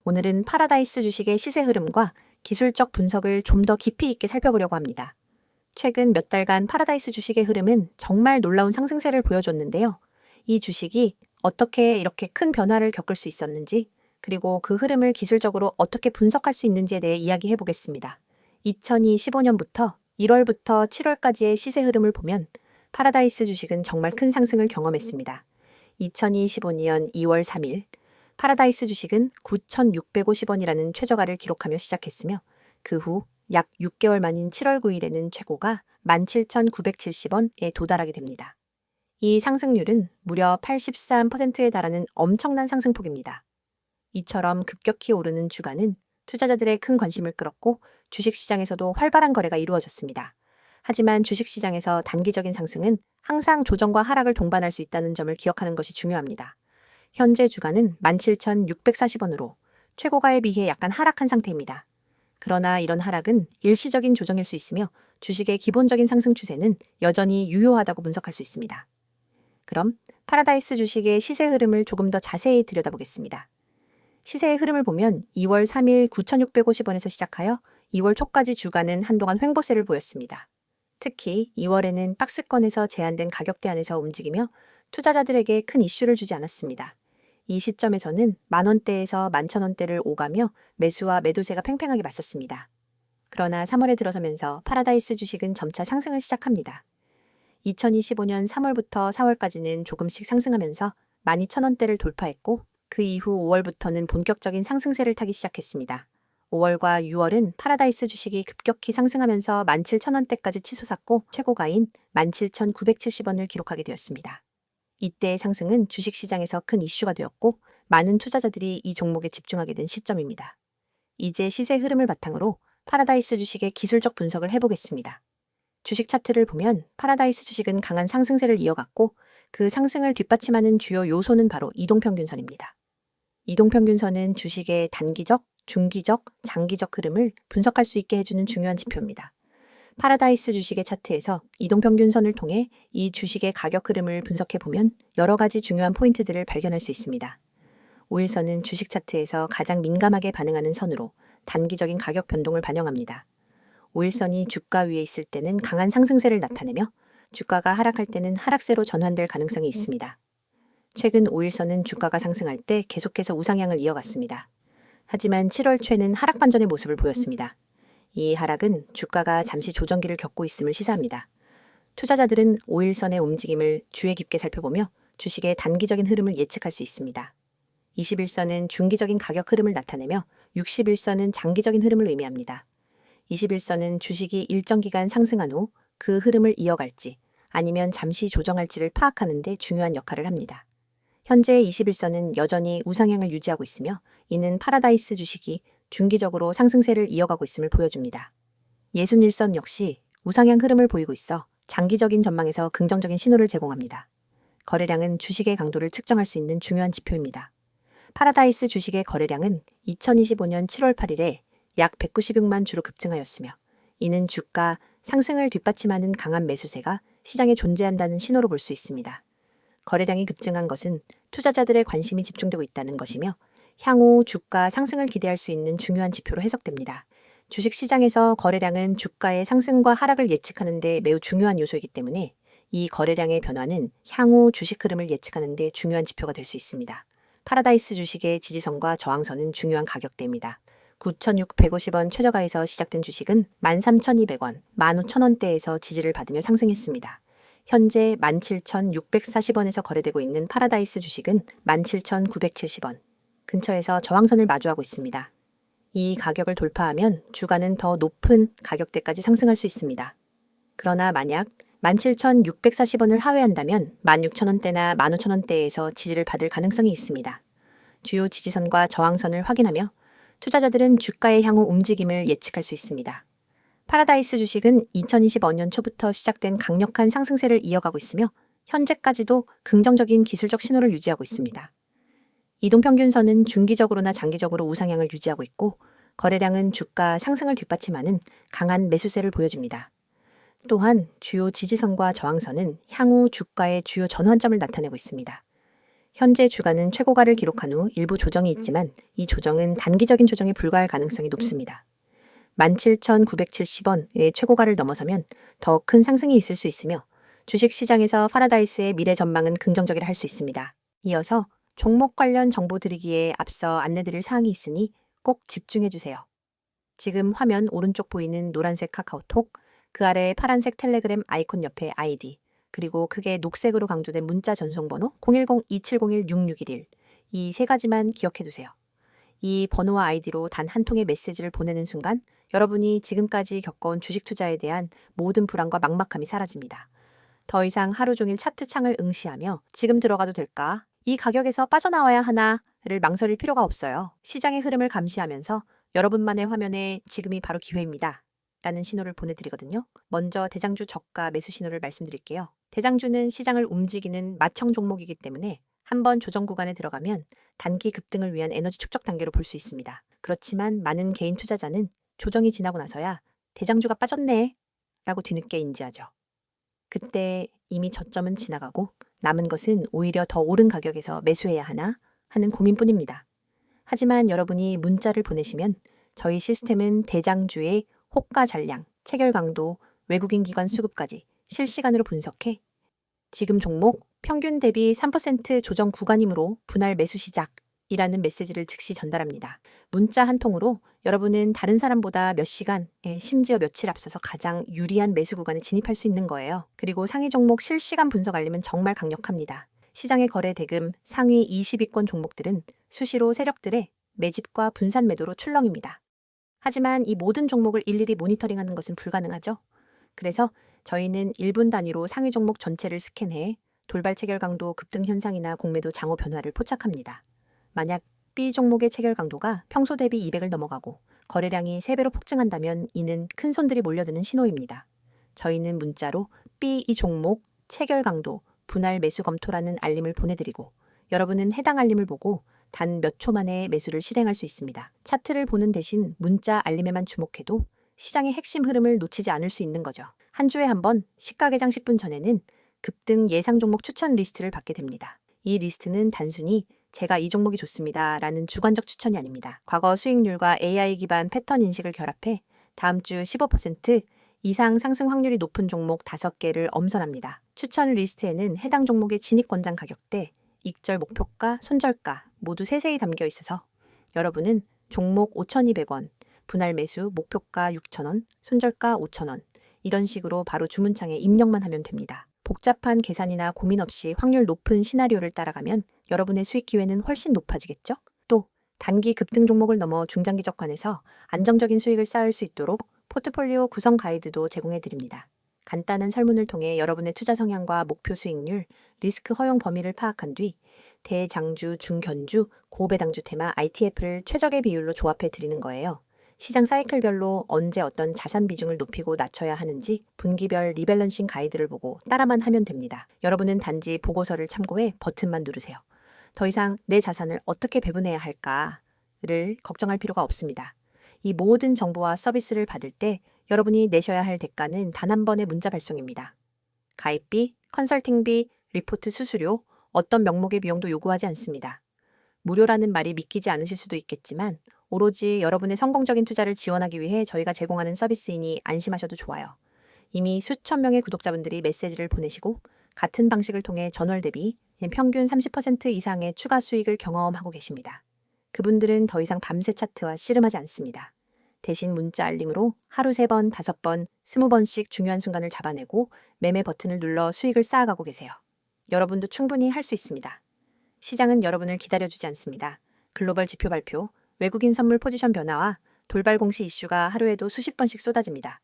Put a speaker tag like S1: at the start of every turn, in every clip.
S1: 오늘은 파라다이스 주식의 시세 흐름과 기술적 분석을 좀 더 깊이 있게 살펴보려고 합니다. 최근 몇 달간 파라다이스 주식의 흐름은 정말 놀라운 상승세를 보여줬는데요. 이 주식이 어떻게 이렇게 큰 변화를 겪을 수 있었는지, 그리고 그 흐름을 기술적으로 어떻게 분석할 수 있는지에 대해 이야기해 보겠습니다. 2025년부터 1월부터 7월까지의 시세 흐름을 보면 파라다이스 주식은 정말 큰 상승을 경험했습니다. 2025년 2월 3일, 파라다이스 주식은 9,650원이라는 최저가를 기록하며 시작했으며 그 후 약 6개월 만인 7월 9일에는 최고가 17,970원에 도달하게 됩니다. 이 상승률은 무려 83%에 달하는 엄청난 상승폭입니다. 이처럼 급격히 오르는 주가는 투자자들의 큰 관심을 끌었고 주식시장에서도 활발한 거래가 이루어졌습니다. 하지만 주식시장에서 단기적인 상승은 항상 조정과 하락을 동반할 수 있다는 점을 기억하는 것이 중요합니다. 현재 주가는 17,640원으로 최고가에 비해 약간 하락한 상태입니다. 그러나 이런 하락은 일시적인 조정일 수 있으며 주식의 기본적인 상승 추세는 여전히 유효하다고 분석할 수 있습니다. 그럼 파라다이스 주식의 시세 흐름을 조금 더 자세히 들여다보겠습니다. 시세의 흐름을 보면 2월 3일 9,650원에서 시작하여 2월 초까지 주가는 한동안 횡보세를 보였습니다. 특히 2월에는 박스권에서 제한된 가격대 안에서 움직이며 투자자들에게 큰 이슈를 주지 않았습니다. 이 시점에서는 만원대에서 11,000원대를 오가며 매수와 매도세가 팽팽하게 맞섰습니다. 그러나 3월에 들어서면서 파라다이스 주식은 점차 상승을 시작합니다. 2025년 3월부터 4월까지는 조금씩 상승하면서 12,000원대를 돌파했고 그 이후 5월부터는 본격적인 상승세를 타기 시작했습니다. 5월과 6월은 파라다이스 주식이 급격히 상승하면서 17,000원대까지 치솟았고 최고가인 17,970원을 기록하게 되었습니다. 이때의 상승은 주식시장에서 큰 이슈가 되었고 많은 투자자들이 이 종목에 집중하게 된 시점입니다. 이제 시세 흐름을 바탕으로 파라다이스 주식의 기술적 분석을 해보겠습니다. 주식 차트를 보면 파라다이스 주식은 강한 상승세를 이어갔고 그 상승을 뒷받침하는 주요 요소는 바로 이동평균선입니다. 이동평균선은 주식의 단기적, 중기적, 장기적 흐름을 분석할 수 있게 해주는 중요한 지표입니다. 파라다이스 주식의 차트에서 이동평균선을 통해 이 주식의 가격 흐름을 분석해보면 여러 가지 중요한 포인트들을 발견할 수 있습니다. 5일선은 주식 차트에서 가장 민감하게 반응하는 선으로 단기적인 가격 변동을 반영합니다. 5일선이 주가 위에 있을 때는 강한 상승세를 나타내며 주가가 하락할 때는 하락세로 전환될 가능성이 있습니다. 최근 5일선은 주가가 상승할 때 계속해서 우상향을 이어갔습니다. 하지만 7월 초에는 하락 반전의 모습을 보였습니다. 이 하락은 주가가 잠시 조정기를 겪고 있음을 시사합니다. 투자자들은 5일선의 움직임을 주의 깊게 살펴보며 주식의 단기적인 흐름을 예측할 수 있습니다. 21선은 중기적인 가격 흐름을 나타내며 61선은 장기적인 흐름을 의미합니다. 21선은 주식이 일정 기간 상승한 후 그 흐름을 이어갈지 아니면 잠시 조정할지를 파악하는 데 중요한 역할을 합니다. 현재 21선은 여전히 우상향을 유지하고 있으며 이는 파라다이스 주식이 중기적으로 상승세를 이어가고 있음을 보여줍니다. 61선 역시 우상향 흐름을 보이고 있어 장기적인 전망에서 긍정적인 신호를 제공합니다. 거래량은 주식의 강도를 측정할 수 있는 중요한 지표입니다. 파라다이스 주식의 거래량은 2025년 7월 8일에 약 196만 주로 급증하였으며 이는 주가 상승을 뒷받침하는 강한 매수세가 시장에 존재한다는 신호로 볼 수 있습니다. 거래량이 급증한 것은 투자자들의 관심이 집중되고 있다는 것이며 향후 주가 상승을 기대할 수 있는 중요한 지표로 해석됩니다. 주식시장에서 거래량은 주가의 상승과 하락을 예측하는 데 매우 중요한 요소이기 때문에 이 거래량의 변화는 향후 주식 흐름을 예측하는 데 중요한 지표가 될 수 있습니다. 파라다이스 주식의 지지선과 저항선은 중요한 가격대입니다. 9,650원 최저가에서 시작된 주식은 13,200원, 15,000원대에서 지지를 받으며 상승했습니다. 현재 17,640원에서 거래되고 있는 파라다이스 주식은 17,970원 근처에서 저항선을 마주하고 있습니다. 이 가격을 돌파하면 주가는 더 높은 가격대까지 상승할 수 있습니다. 그러나 만약 17,640원을 하회한다면 16,000원대나 15,000원대에서 지지를 받을 가능성이 있습니다. 주요 지지선과 저항선을 확인하며 투자자들은 주가의 향후 움직임을 예측할 수 있습니다. 파라다이스 주식은 2025년 초부터 시작된 강력한 상승세를 이어가고 있으며 현재까지도 긍정적인 기술적 신호를 유지하고 있습니다. 이동평균선은 중기적으로나 장기적으로 우상향을 유지하고 있고 거래량은 주가 상승을 뒷받침하는 강한 매수세를 보여줍니다. 또한 주요 지지선과 저항선은 향후 주가의 주요 전환점을 나타내고 있습니다. 현재 주가는 최고가를 기록한 후 일부 조정이 있지만 이 조정은 단기적인 조정에 불과할 가능성이 높습니다. 17,970원의 최고가를 넘어서면 더 큰 상승이 있을 수 있으며 주식시장에서 파라다이스의 미래 전망은 긍정적이라 할 수 있습니다. 이어서 종목 관련 정보 드리기에 앞서 안내드릴 사항이 있으니 꼭 집중해주세요. 지금 화면 오른쪽 보이는 노란색 카카오톡, 그 아래 파란색 텔레그램 아이콘 옆에 아이디, 그리고 크게 녹색으로 강조된 문자 전송번호 010-2701-6611 이 세 가지만 기억해두세요. 이 번호와 아이디로 단 한 통의 메시지를 보내는 순간 여러분이 지금까지 겪어온 주식 투자에 대한 모든 불안과 막막함이 사라집니다. 더 이상 하루 종일 차트 창을 응시하며 지금 들어가도 될까? 이 가격에서 빠져나와야 하나를 망설일 필요가 없어요. 시장의 흐름을 감시하면서 여러분만의 화면에 지금이 바로 기회입니다. 라는 신호를 보내드리거든요. 먼저 대장주 저가 매수 신호를 말씀드릴게요. 대장주는 시장을 움직이는 마청 종목이기 때문에 한번 조정 구간에 들어가면 단기 급등을 위한 에너지 축적 단계로 볼 수 있습니다. 그렇지만 많은 개인 투자자는 조정이 지나고 나서야 대장주가 빠졌네 라고 뒤늦게 인지하죠. 그때 이미 저점은 지나가고 남은 것은 오히려 더 오른 가격에서 매수해야 하나 하는 고민뿐입니다. 하지만 여러분이 문자를 보내시면 저희 시스템은 대장주의 호가 전량, 체결 강도, 외국인 기관 수급까지 실시간으로 분석해 지금 종목 평균 대비 3% 조정 구간이므로 분할 매수 시작이라는 메시지를 즉시 전달합니다. 문자 한 통으로 여러분은 다른 사람보다 몇 시간, 심지어 며칠 앞서서 가장 유리한 매수 구간에 진입할 수 있는 거예요. 그리고 상위 종목 실시간 분석 알림은 정말 강력합니다. 시장의 거래 대금 상위 20위권 종목들은 수시로 세력들의 매집과 분산 매도로 출렁입니다. 하지만 이 모든 종목을 일일이 모니터링하는 것은 불가능하죠. 그래서 저희는 1분 단위로 상위 종목 전체를 스캔해 돌발 체결 강도 급등 현상이나 공매도 장호 변화를 포착합니다. 만약 B 종목의 체결 강도가 평소 대비 200을 넘어가고 거래량이 3배로 폭증한다면 이는 큰 손들이 몰려드는 신호입니다. 저희는 문자로 B 이 종목 체결 강도 분할 매수 검토라는 알림을 보내드리고 여러분은 해당 알림을 보고 단 몇 초 만에 매수를 실행할 수 있습니다. 차트를 보는 대신 문자 알림에만 주목해도 시장의 핵심 흐름을 놓치지 않을 수 있는 거죠. 한 주에 한 번 시가 개장 10분 전에는 급등 예상 종목 추천 리스트를 받게 됩니다. 이 리스트는 단순히 제가 이 종목이 좋습니다 라는 주관적 추천이 아닙니다. 과거 수익률과 AI 기반 패턴 인식을 결합해 다음 주 15% 이상 상승 확률이 높은 종목 5개를 엄선합니다. 추천 리스트에는 해당 종목의 진입 권장 가격대, 익절 목표가, 손절가 모두 세세히 담겨 있어서 여러분은 종목 5,200원, 분할 매수 목표가 6,000원, 손절가 5,000원 이런 식으로 바로 주문창에 입력만 하면 됩니다. 복잡한 계산이나 고민 없이 확률 높은 시나리오를 따라가면 여러분의 수익 기회는 훨씬 높아지겠죠? 또 단기 급등 종목을 넘어 중장기적 관에서 안정적인 수익을 쌓을 수 있도록 포트폴리오 구성 가이드도 제공해 드립니다. 간단한 설문을 통해 여러분의 투자 성향과 목표 수익률, 리스크 허용 범위를 파악한 뒤 대장주, 중견주, 고배당주 테마 ITF를 최적의 비율로 조합해 드리는 거예요. 시장 사이클별로 언제 어떤 자산 비중을 높이고 낮춰야 하는지 분기별 리밸런싱 가이드를 보고 따라만 하면 됩니다. 여러분은 단지 보고서를 참고해 버튼만 누르세요. 더 이상 내 자산을 어떻게 배분해야 할까를 걱정할 필요가 없습니다. 이 모든 정보와 서비스를 받을 때 여러분이 내셔야 할 대가는 단 한 번의 문자 발송입니다. 가입비, 컨설팅비, 리포트 수수료, 어떤 명목의 비용도 요구하지 않습니다. 무료라는 말이 믿기지 않으실 수도 있겠지만 오로지 여러분의 성공적인 투자를 지원하기 위해 저희가 제공하는 서비스이니 안심하셔도 좋아요. 이미 수천 명의 구독자분들이 메시지를 보내시고 같은 방식을 통해 전월 대비 평균 30% 이상의 추가 수익을 경험하고 계십니다. 그분들은 더 이상 밤새 차트와 씨름하지 않습니다. 대신 문자 알림으로 하루 3번, 5번, 20번씩 중요한 순간을 잡아내고 매매 버튼을 눌러 수익을 쌓아가고 계세요. 여러분도 충분히 할 수 있습니다. 시장은 여러분을 기다려주지 않습니다. 글로벌 지표 발표, 외국인 선물 포지션 변화와 돌발 공시 이슈가 하루에도 수십 번씩 쏟아집니다.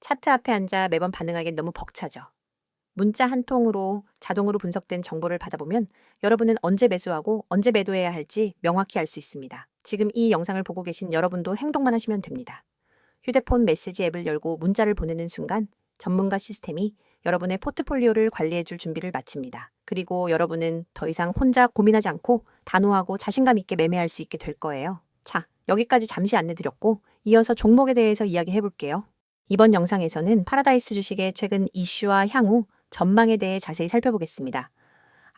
S1: 차트 앞에 앉아 매번 반응하기엔 너무 벅차죠. 문자 한 통으로 자동으로 분석된 정보를 받아보면 여러분은 언제 매수하고 언제 매도해야 할지 명확히 알 수 있습니다. 지금 이 영상을 보고 계신 여러분도 행동만 하시면 됩니다. 휴대폰 메시지 앱을 열고 문자를 보내는 순간 전문가 시스템이 여러분의 포트폴리오를 관리해줄 준비를 마칩니다. 그리고 여러분은 더 이상 혼자 고민하지 않고 단호하고 자신감 있게 매매할 수 있게 될 거예요. 자, 여기까지 잠시 안내드렸고 이어서 종목에 대해서 이야기해볼게요. 이번 영상에서는 파라다이스 주식의 최근 이슈와 향후 전망에 대해 자세히 살펴보겠습니다.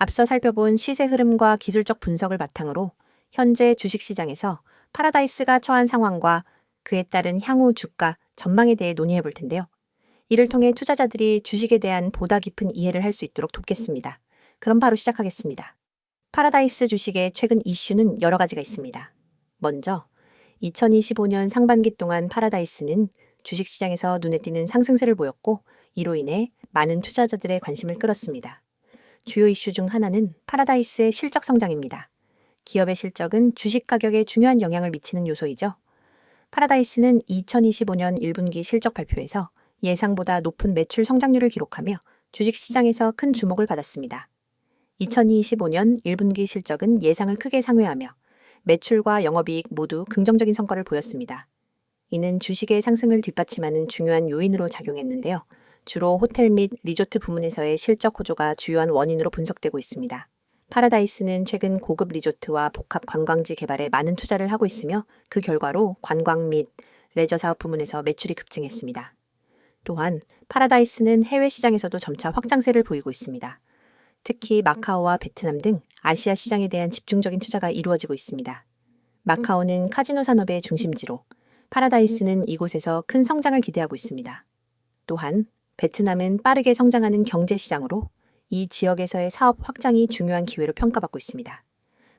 S1: 앞서 살펴본 시세 흐름과 기술적 분석을 바탕으로 현재 주식시장에서 파라다이스가 처한 상황과 그에 따른 향후 주가 전망에 대해 논의해 볼 텐데요. 이를 통해 투자자들이 주식에 대한 보다 깊은 이해를 할 수 있도록 돕겠습니다. 그럼 바로 시작하겠습니다. 파라다이스 주식의 최근 이슈는 여러 가지가 있습니다. 먼저 2025년 상반기 동안 파라다이스는 주식시장에서 눈에 띄는 상승세를 보였고 이로 인해 많은 투자자들의 관심을 끌었습니다. 주요 이슈 중 하나는 파라다이스의 실적 성장입니다. 기업의 실적은 주식 가격에 중요한 영향을 미치는 요소이죠. 파라다이스는 2025년 1분기 실적 발표에서 예상보다 높은 매출 성장률을 기록하며 주식시장에서 큰 주목을 받았습니다. 2025년 1분기 실적은 예상을 크게 상회하며 매출과 영업이익 모두 긍정적인 성과를 보였습니다. 이는 주식의 상승을 뒷받침하는 중요한 요인으로 작용했는데요. 주로 호텔 및 리조트 부문에서의 실적 호조가 주요한 원인으로 분석되고 있습니다. 파라다이스는 최근 고급 리조트와 복합 관광지 개발에 많은 투자를 하고 있으며 그 결과로 관광 및 레저 사업 부문에서 매출이 급증했습니다. 또한 파라다이스는 해외 시장에서도 점차 확장세를 보이고 있습니다. 특히 마카오와 베트남 등 아시아 시장에 대한 집중적인 투자가 이루어지고 있습니다. 마카오는 카지노 산업의 중심지로 파라다이스는 이곳에서 큰 성장을 기대하고 있습니다. 또한 베트남은 빠르게 성장하는 경제 시장으로 이 지역에서의 사업 확장이 중요한 기회로 평가받고 있습니다.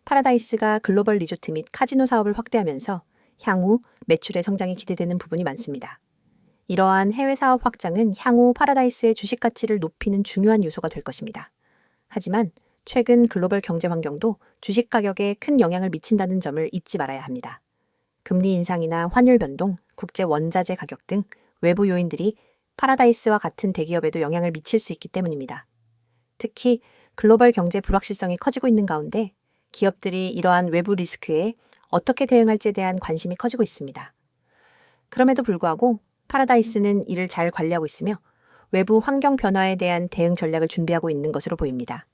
S1: 파라다이스가 글로벌 리조트 및 카지노 사업을 확대하면서 향후 매출의 성장이 기대되는 부분이 많습니다. 이러한 해외 사업 확장은 향후 파라다이스의 주식 가치를 높이는 중요한 요소가 될 것입니다. 하지만 최근 글로벌 경제 환경도 주식 가격에 큰 영향을 미친다는 점을 잊지 말아야 합니다. 금리 인상이나 환율 변동, 국제 원자재 가격 등 외부 요인들이 파라다이스와 같은 대기업에도 영향을 미칠 수 있기 때문입니다. 특히 글로벌 경제 불확실성이 커지고 있는 가운데 기업들이 이러한 외부 리스크에 어떻게 대응할지에 대한 관심이 커지고 있습니다. 그럼에도 불구하고 파라다이스는 이를 잘 관리하고 있으며 외부 환경 변화에 대한 대응 전략을 준비하고 있는 것으로 보입니다.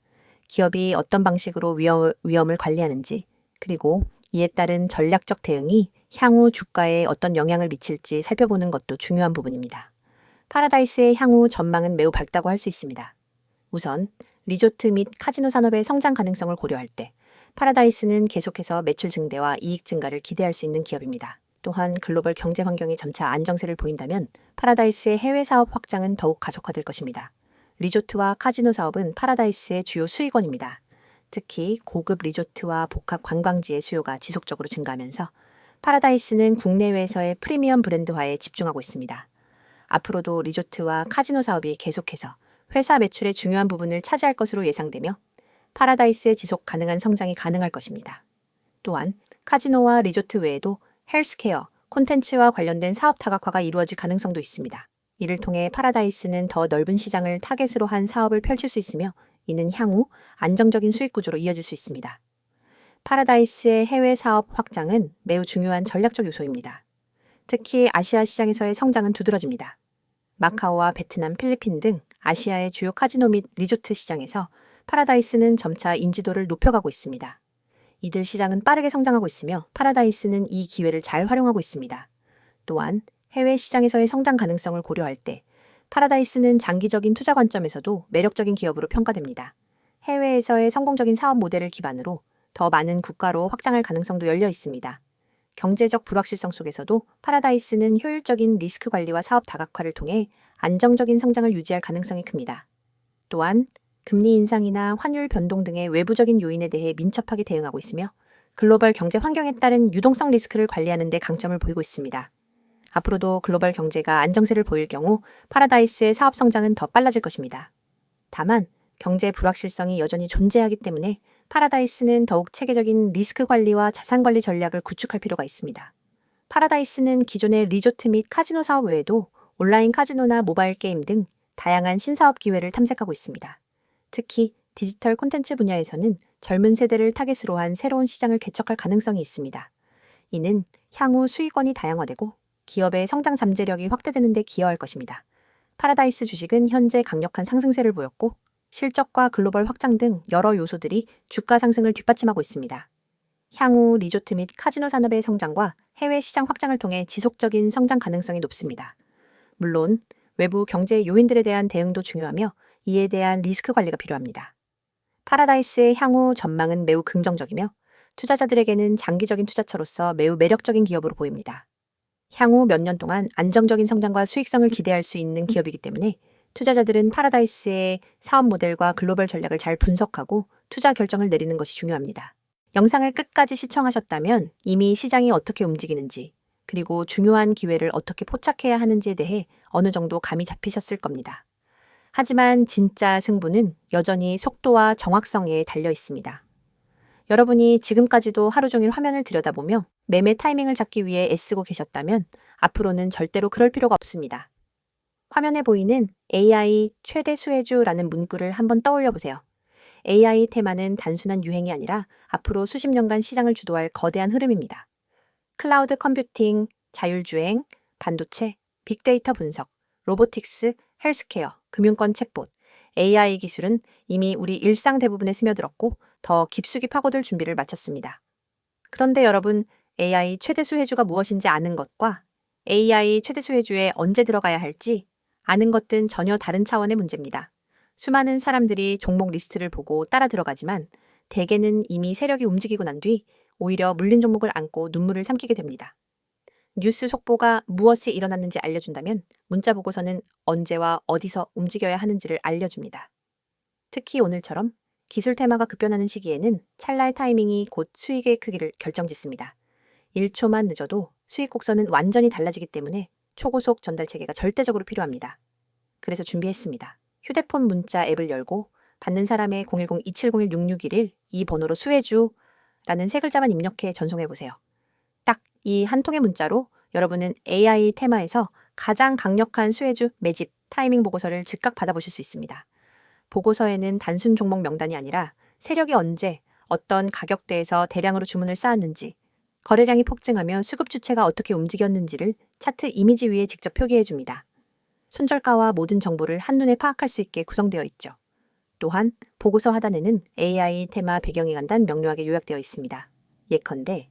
S1: 기업이 어떤 방식으로 위험을 관리하는지, 그리고 이에 따른 전략적 대응이 향후 주가에 어떤 영향을 미칠지 살펴보는 것도 중요한 부분입니다. 파라다이스의 향후 전망은 매우 밝다고 할 수 있습니다. 우선 리조트 및 카지노 산업의 성장 가능성을 고려할 때 파라다이스는 계속해서 매출 증대와 이익 증가를 기대할 수 있는 기업입니다. 또한 글로벌 경제 환경이 점차 안정세를 보인다면 파라다이스의 해외 사업 확장은 더욱 가속화될 것입니다. 리조트와 카지노 사업은 파라다이스의 주요 수익원입니다. 특히 고급 리조트와 복합 관광지의 수요가 지속적으로 증가하면서 파라다이스는 국내외에서의 프리미엄 브랜드화에 집중하고 있습니다. 앞으로도 리조트와 카지노 사업이 계속해서 회사 매출의 중요한 부분을 차지할 것으로 예상되며 파라다이스의 지속 가능한 성장이 가능할 것입니다. 또한 카지노와 리조트 외에도 헬스케어, 콘텐츠와 관련된 사업 다각화가 이루어질 가능성도 있습니다. 이를 통해 파라다이스는 더 넓은 시장을 타겟으로 한 사업을 펼칠 수 있으며 이는 향후 안정적인 수익 구조로 이어질 수 있습니다. 파라다이스의 해외 사업 확장은 매우 중요한 전략적 요소입니다. 특히 아시아 시장에서의 성장은 두드러집니다. 마카오와 베트남, 필리핀 등 아시아의 주요 카지노 및 리조트 시장에서 파라다이스는 점차 인지도를 높여가고 있습니다. 이들 시장은 빠르게 성장하고 있으며 파라다이스는 이 기회를 잘 활용하고 있습니다. 또한 해외 시장에서의 성장 가능성을 고려할 때 파라다이스는 장기적인 투자 관점에서도 매력적인 기업으로 평가됩니다. 해외에서의 성공적인 사업 모델을 기반으로 더 많은 국가로 확장할 가능성도 열려 있습니다. 경제적 불확실성 속에서도 파라다이스는 효율적인 리스크 관리와 사업 다각화를 통해 안정적인 성장을 유지할 가능성이 큽니다. 또한 금리 인상이나 환율 변동 등의 외부적인 요인에 대해 민첩하게 대응하고 있으며 글로벌 경제 환경에 따른 유동성 리스크를 관리하는 데 강점을 보이고 있습니다. 앞으로도 글로벌 경제가 안정세를 보일 경우 파라다이스의 사업 성장은 더 빨라질 것입니다. 다만 경제 불확실성이 여전히 존재하기 때문에 파라다이스는 더욱 체계적인 리스크 관리와 자산 관리 전략을 구축할 필요가 있습니다. 파라다이스는 기존의 리조트 및 카지노 사업 외에도 온라인 카지노나 모바일 게임 등 다양한 신사업 기회를 탐색하고 있습니다. 특히 디지털 콘텐츠 분야에서는 젊은 세대를 타겟으로 한 새로운 시장을 개척할 가능성이 있습니다. 이는 향후 수익원이 다양화되고 기업의 성장 잠재력이 확대되는 데 기여할 것입니다. 파라다이스 주식은 현재 강력한 상승세를 보였고 실적과 글로벌 확장 등 여러 요소들이 주가 상승을 뒷받침하고 있습니다. 향후 리조트 및 카지노 산업의 성장과 해외 시장 확장을 통해 지속적인 성장 가능성이 높습니다. 물론 외부 경제 요인들에 대한 대응도 중요하며 이에 대한 리스크 관리가 필요합니다. 파라다이스의 향후 전망은 매우 긍정적이며 투자자들에게는 장기적인 투자처로서 매우 매력적인 기업으로 보입니다. 향후 몇 년 동안 안정적인 성장과 수익성을 기대할 수 있는 기업이기 때문에 투자자들은 파라다이스의 사업 모델과 글로벌 전략을 잘 분석하고 투자 결정을 내리는 것이 중요합니다. 영상을 끝까지 시청하셨다면 이미 시장이 어떻게 움직이는지, 그리고 중요한 기회를 어떻게 포착해야 하는지에 대해 어느 정도 감이 잡히셨을 겁니다. 하지만 진짜 승부는 여전히 속도와 정확성에 달려 있습니다. 여러분이 지금까지도 하루 종일 화면을 들여다보며 매매 타이밍을 잡기 위해 애쓰고 계셨다면 앞으로는 절대로 그럴 필요가 없습니다. 화면에 보이는 AI 최대 수혜주라는 문구를 한번 떠올려 보세요. AI 테마는 단순한 유행이 아니라 앞으로 수십 년간 시장을 주도할 거대한 흐름입니다. 클라우드 컴퓨팅, 자율주행, 반도체, 빅데이터 분석, 로보틱스, 헬스케어, 금융권 챗봇, AI 기술은 이미 우리 일상 대부분에 스며들었고 더 깊숙이 파고들 준비를 마쳤습니다. 그런데 여러분, AI 최대 수혜주가 무엇인지 아는 것과 AI 최대 수혜주에 언제 들어가야 할지 아는 것은 전혀 다른 차원의 문제입니다. 수많은 사람들이 종목 리스트를 보고 따라 들어가지만 대개는 이미 세력이 움직이고 난 뒤 오히려 물린 종목을 안고 눈물을 삼키게 됩니다. 뉴스 속보가 무엇이 일어났는지 알려준다면 문자 보고서는 언제와 어디서 움직여야 하는지를 알려줍니다. 특히 오늘처럼 기술 테마가 급변하는 시기에는 찰나의 타이밍이 곧 수익의 크기를 결정짓습니다. 1초만 늦어도 수익 곡선은 완전히 달라지기 때문에 초고속 전달 체계가 절대적으로 필요합니다. 그래서 준비했습니다. 휴대폰 문자 앱을 열고 받는 사람의 010-2701-6611 이 번호로 수혜주라는 세 글자만 입력해 전송해보세요. 딱 이 한 통의 문자로 여러분은 AI 테마에서 가장 강력한 수혜주 매집 타이밍 보고서를 즉각 받아보실 수 있습니다. 보고서에는 단순 종목 명단이 아니라 세력이 언제 어떤 가격대에서 대량으로 주문을 쌓았는지, 거래량이 폭증하며 수급 주체가 어떻게 움직였는지를 차트 이미지 위에 직접 표기해 줍니다. 손절가와 모든 정보를 한눈에 파악할 수 있게 구성되어 있죠. 또한 보고서 하단에는 AI 테마 배경이 간단 명료하게 요약되어 있습니다. 예컨대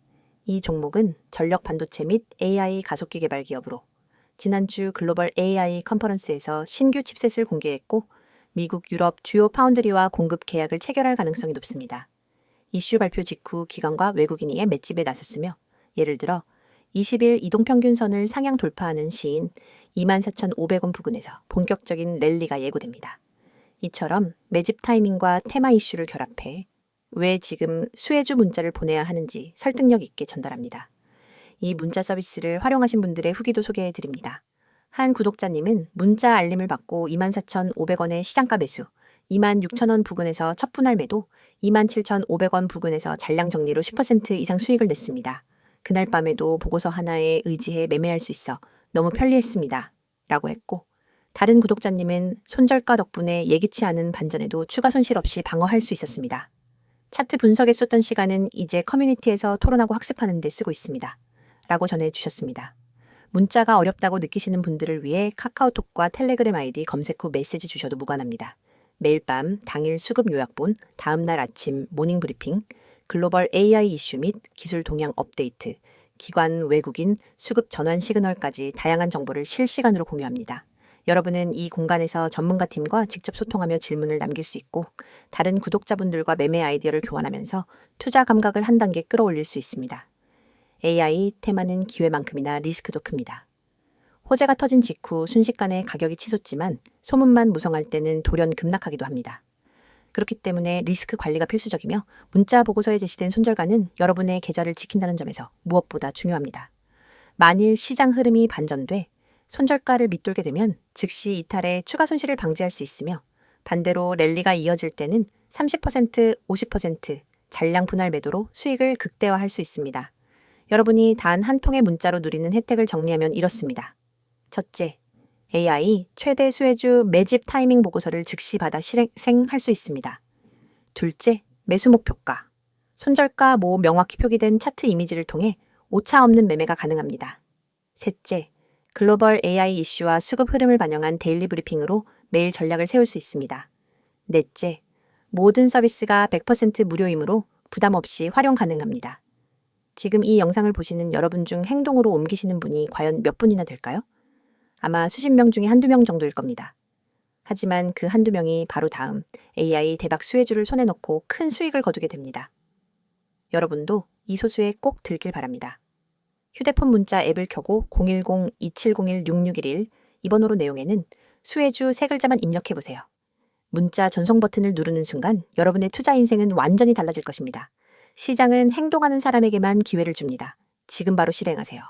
S1: 이 종목은 전력 반도체 및 AI 가속기 개발 기업으로 지난주 글로벌 AI 컨퍼런스에서 신규 칩셋을 공개했고 미국, 유럽 주요 파운드리와 공급 계약을 체결할 가능성이 높습니다. 이슈 발표 직후 기관과 외국인이 맷집에 나섰으며 예를 들어 20일 이동평균선을 상향 돌파하는 시인 24,500원 부근에서 본격적인 랠리가 예고됩니다. 이처럼 매집 타이밍과 테마 이슈를 결합해 왜 지금 수혜주 문자를 보내야 하는지 설득력 있게 전달합니다. 이 문자 서비스를 활용하신 분들의 후기도 소개해 드립니다. 한 구독자님은 문자 알림을 받고 24,500원의 시장가 매수, 26,000원 부근에서 첫 분할 매도, 27,500원 부근에서 잔량 정리로 10% 이상 수익을 냈습니다. 그날 밤에도 보고서 하나에 의지해 매매할 수 있어 너무 편리했습니다. 라고 했고, 다른 구독자님은 손절가 덕분에 예기치 않은 반전에도 추가 손실 없이 방어할 수 있었습니다. 차트 분석에 쏟던 시간은 이제 커뮤니티에서 토론하고 학습하는 데 쓰고 있습니다. 라고 전해주셨습니다. 문자가 어렵다고 느끼시는 분들을 위해 카카오톡과 텔레그램 아이디 검색 후 메시지 주셔도 무관합니다. 매일 밤 당일 수급 요약본, 다음날 아침 모닝 브리핑, 글로벌 AI 이슈 및 기술 동향 업데이트, 기관, 외국인, 수급 전환 시그널까지 다양한 정보를 실시간으로 공유합니다. 여러분은 이 공간에서 전문가팀과 직접 소통하며 질문을 남길 수 있고 다른 구독자분들과 매매 아이디어를 교환하면서 투자 감각을 한 단계 끌어올릴 수 있습니다. AI 테마는 기회만큼이나 리스크도 큽니다. 호재가 터진 직후 순식간에 가격이 치솟지만 소문만 무성할 때는 돌연 급락하기도 합니다. 그렇기 때문에 리스크 관리가 필수적이며 문자 보고서에 제시된 손절가는 여러분의 계좌를 지킨다는 점에서 무엇보다 중요합니다. 만일 시장 흐름이 반전돼 손절가를 밑돌게 되면 즉시 이탈해 추가 손실을 방지할 수 있으며 반대로 랠리가 이어질 때는 30%, 50% 잔량 분할 매도로 수익을 극대화할 수 있습니다. 여러분이 단 한 통의 문자로 누리는 혜택을 정리하면 이렇습니다. 첫째, AI 최대 수혜주 매집 타이밍 보고서를 즉시 받아 실행할 수 있습니다. 둘째, 매수 목표가. 손절가 모 명확히 표기된 차트 이미지를 통해 오차 없는 매매가 가능합니다. 셋째, 글로벌 AI 이슈와 수급 흐름을 반영한 데일리 브리핑으로 매일 전략을 세울 수 있습니다. 넷째, 모든 서비스가 100% 무료이므로 부담 없이 활용 가능합니다. 지금 이 영상을 보시는 여러분 중 행동으로 옮기시는 분이 과연 몇 분이나 될까요? 아마 수십 명 중에 한두 명 정도일 겁니다. 하지만 그 한두 명이 바로 다음 AI 대박 수혜주를 손에 넣고 큰 수익을 거두게 됩니다. 여러분도 이 소수에 꼭 들길 바랍니다. 휴대폰 문자 앱을 켜고 010-2701-6611 이 번호로 내용에는 수혜주 세 글자만 입력해보세요. 문자 전송 버튼을 누르는 순간 여러분의 투자 인생은 완전히 달라질 것입니다. 시장은 행동하는 사람에게만 기회를 줍니다. 지금 바로 실행하세요.